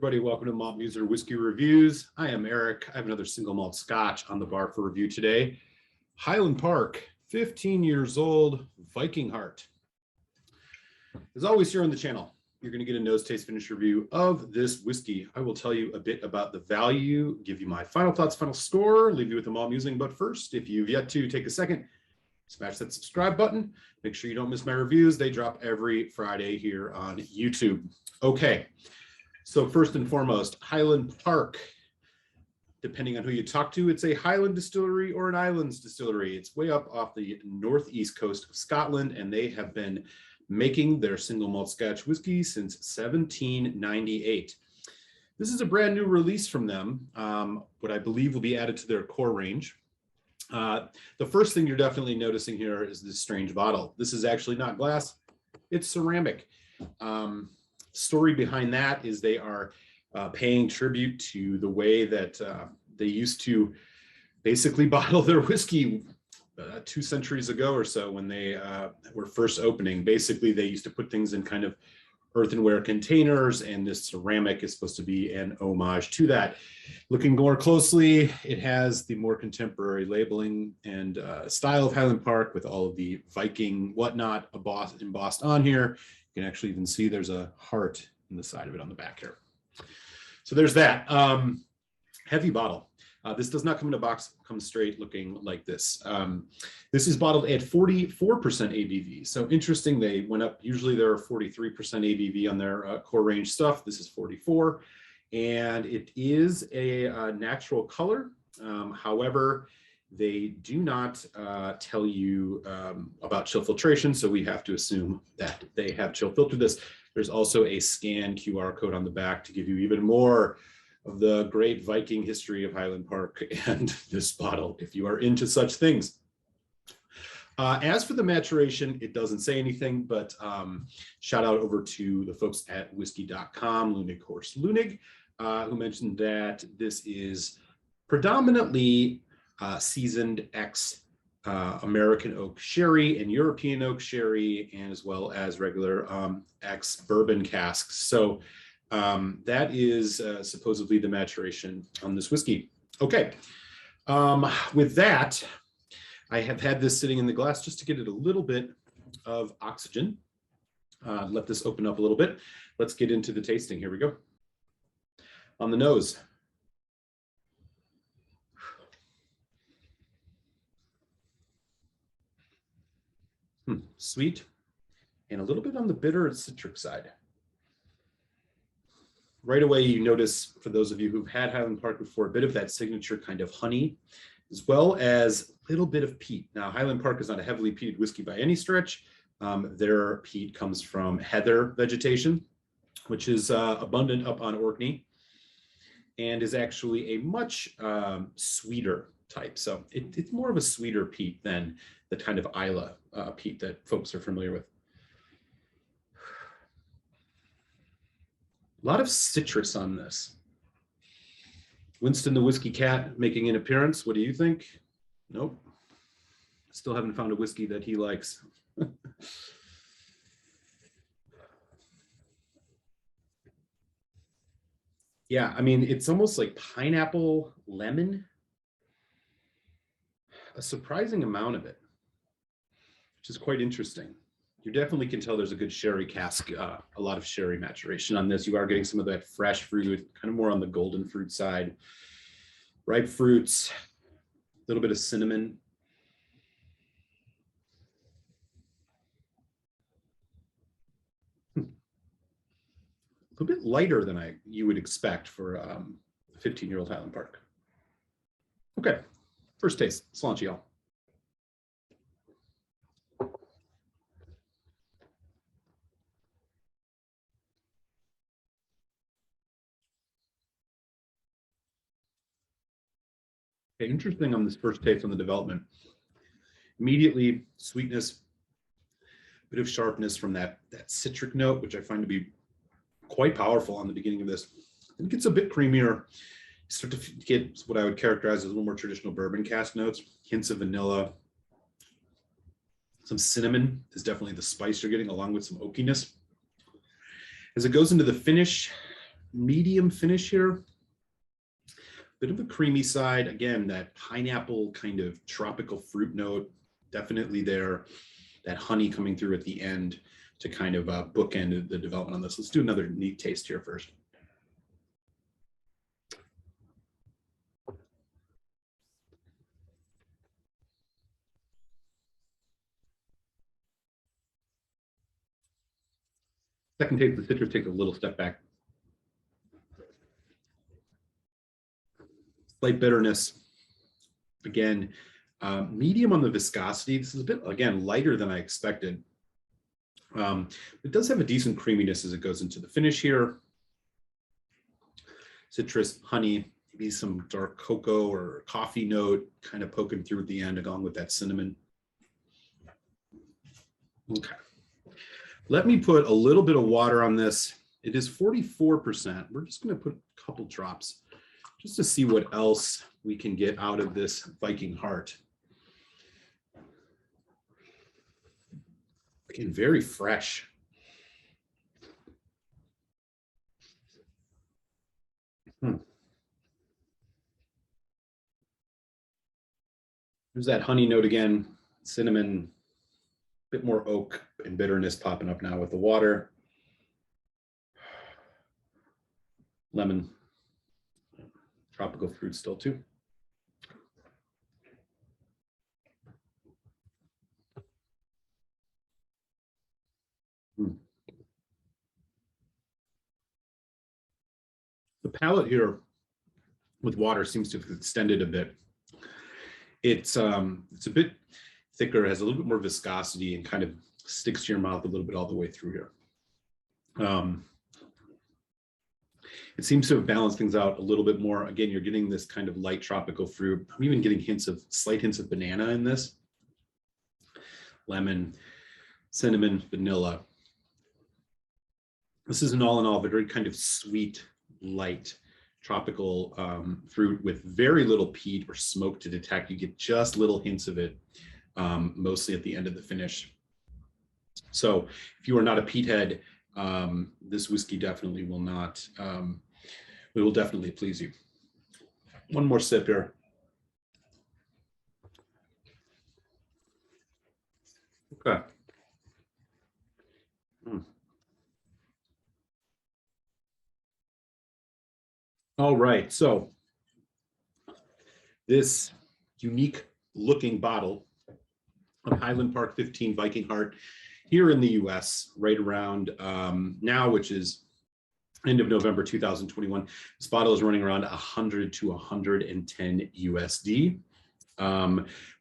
Everybody, welcome to Malt Muser Whiskey Reviews. I am Eric. I have another single malt scotch on the bar for review today. Highland Park, 15 years old, Viking Heart. As always here on the channel, you're going to get a nose taste finish review of this whiskey. I will tell you a bit about the value, give you my final thoughts, final score, leave you with the malt musing. But first, if you've yet to take a second, smash that subscribe button. Make sure you don't miss my reviews. They drop every Friday here on YouTube. Okay. So first and foremost, Highland Park, depending on who you talk to, it's a Highland distillery or an Islands distillery. It's way up off the northeast coast of Scotland, and they have been making their single malt Scotch whiskey since 1798. This is a brand new release from them, what I believe will be added to their core range. The first thing you're definitely noticing here is this strange bottle. This is actually not glass, it's ceramic. Story behind that is they are paying tribute to the way that they used to basically bottle their whiskey 2 centuries ago or so when they were first opening. Basically, they used to put things in kind of earthenware containers, and this ceramic is supposed to be an homage to that. Looking more closely, it has the more contemporary labeling and style of Highland Park with all of the Viking whatnot embossed on here. You can actually even see there's a heart in the side of it on the back here. So there's that. Heavy bottle. This does not come in a box, comes straight looking like this. This is bottled at 44% ABV. So interesting, they went up. Usually there are 43% ABV on their core range stuff. This is 44. And it is a natural color. However, they do not tell you about chill filtration, so we have to assume that they have chill filtered this. There's also a scan QR code on the back to give you even more of the great Viking history of Highland Park and this bottle, if you are into such things. As for the maturation, it doesn't say anything, but shout out over to the folks at Whisky.com, Lunig Horse Lunig, who mentioned that this is predominantly seasoned American oak sherry and European oak sherry, and as well as regular ex bourbon casks. So that is supposedly the maturation on this whiskey. Okay, with that, I have had this sitting in the glass just to get it a little bit of oxygen. Let this open up a little bit. Let's get into the tasting. Here we go. On the nose. Sweet and a little bit on the bitter and citric side. Right away, you notice, for those of you who've had Highland Park before, a bit of that signature kind of honey, as well as a little bit of peat. Now, Highland Park is not a heavily peated whiskey by any stretch. Their peat comes from heather vegetation, which is abundant up on Orkney, and is actually a much sweeter type. So it's more of a sweeter peat than the kind of Isla peat that folks are familiar with. A lot of citrus on this. Winston the Whiskey Cat making an appearance. What do you think? Nope. Still haven't found a whiskey that he likes. Yeah, I mean, it's almost like pineapple lemon. A surprising amount of it, which is quite interesting. You definitely can tell there's a good sherry cask, a lot of sherry maturation on this. You are getting some of that fresh fruit, kind of more on the golden fruit side. Ripe fruits, a little bit of cinnamon. A little bit lighter than you would expect for a 15-year-old Highland Park. Okay, first taste, Sláinte, y'all. Okay, interesting on this first taste on the development. Immediately, sweetness, bit of sharpness from that citric note, which I find to be quite powerful on the beginning of this. It gets a bit creamier. You start to get what I would characterize as a little more traditional bourbon cask notes, hints of vanilla. Some cinnamon is definitely the spice you're getting, along with some oakiness. As it goes into the finish, medium finish here. Bit of a creamy side. Again, that pineapple kind of tropical fruit note, definitely there. That honey coming through at the end to kind of bookend the development on this. Let's do another neat taste here first. Second taste, the citrus takes a little step back. Slight bitterness. Again, medium on the viscosity. This is a bit, again, lighter than I expected. It does have a decent creaminess as it goes into the finish here. Citrus, honey, maybe some dark cocoa or coffee note kind of poking through at the end along with that cinnamon. Okay. Let me put a little bit of water on this. It is 44%. We're just going to put a couple drops just to see what else we can get out of this Viking heart. Again, very fresh. There's that honey note again, cinnamon, a bit more oak and bitterness popping up now with the water. Lemon, tropical fruit still too. The palate here with water seems to have extended a bit. It's a bit thicker, has a little bit more viscosity and kind of sticks to your mouth a little bit all the way through here. It seems to have balanced things out a little bit more. Again, you're getting this kind of light tropical fruit. I'm even getting slight hints of banana in this. Lemon, cinnamon, vanilla. This is an all in all very kind of sweet, light, tropical fruit with very little peat or smoke to detect. You get just little hints of it, mostly at the end of the finish. So if you are not a peat head, this whiskey definitely will not, it will definitely please you. One more sip here. Okay. All right, so this unique looking bottle of Highland Park 15 Viking Heart here in the US, right around now, which is end of November 2021. This bottle is running around 100 to 110 USD,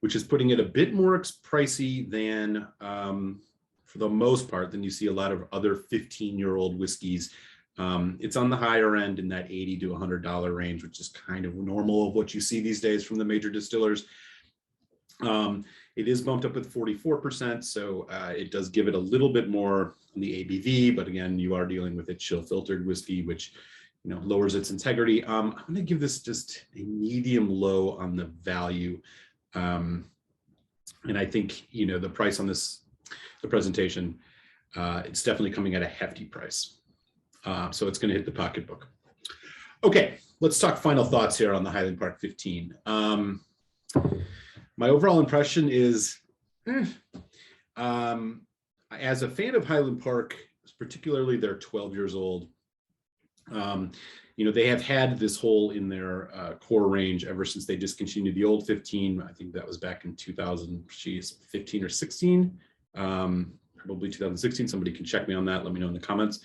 which is putting it a bit more pricey than, for the most part, than you see a lot of other 15-year-old whiskeys. It's on the higher end in that $80 to $100 range, which is kind of normal of what you see these days from the major distillers. It is bumped up with 44%, so it does give it a little bit more on the ABV, but again, you are dealing with a chill filtered whiskey, which lowers its integrity. I'm going to give this just a medium low on the value, and I think the price on this, the presentation, it's definitely coming at a hefty price. So it's going to hit the pocketbook. Okay, let's talk final thoughts here on the Highland Park 15. My overall impression is, as a fan of Highland Park, particularly they're 12 years old, they have had this hole in their core range ever since they discontinued the old 15. I think that was back in 2015 or 16, probably 2016. Somebody can check me on that. Let me know in the comments.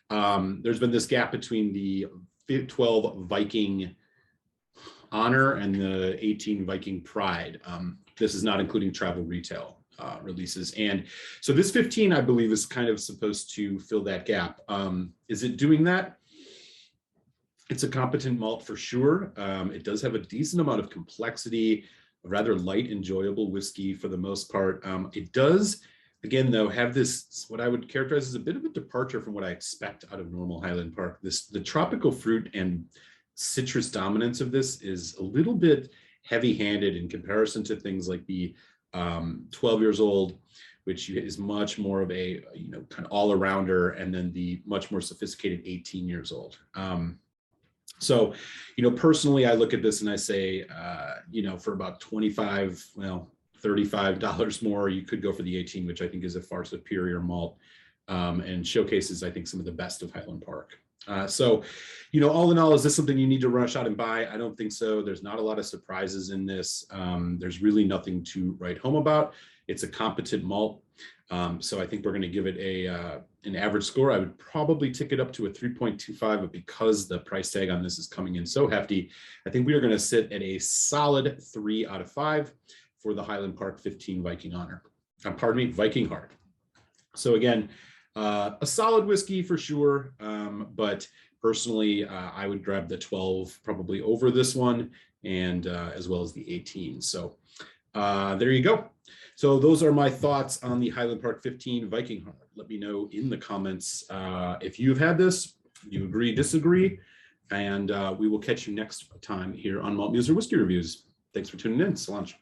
There's been this gap between the 12 Viking Honor and the 18 Viking Pride. This is not including travel retail releases. And so this 15, I believe, is kind of supposed to fill that gap. Is it doing that? It's a competent malt for sure. It does have a decent amount of complexity, a rather light, enjoyable whiskey for the most part. It does, again, though, have this, what I would characterize as a bit of a departure from what I expect out of normal Highland Park. The tropical fruit and citrus dominance of this is a little bit heavy-handed in comparison to things like the 12 years old which is much more of a, kind of all-arounder, and then the much more sophisticated 18 years old. So, personally, I look at this and I say, for about $35 more, you could go for the 18, which I think is a far superior malt, and showcases, I think, some of the best of Highland Park. So, all in all, is this something you need to rush out and buy? I don't think so. There's not a lot of surprises in this. There's really nothing to write home about. It's a competent malt. So I think we're going to give it an average score. I would probably tick it up to a 3.25, but because the price tag on this is coming in so hefty, I think we are going to sit at a solid 3 out of 5 for the Highland Park 15 Viking Honor. Viking Heart. So again, a solid whiskey for sure, but personally, I would grab the 12 probably over this one, and as well as the 18. So there you go. So those are my thoughts on the Highland Park 15 Viking Heart. Let me know in the comments if you've had this, you agree, disagree, and we will catch you next time here on Malt Muser Whiskey Reviews. Thanks for tuning in. Solange.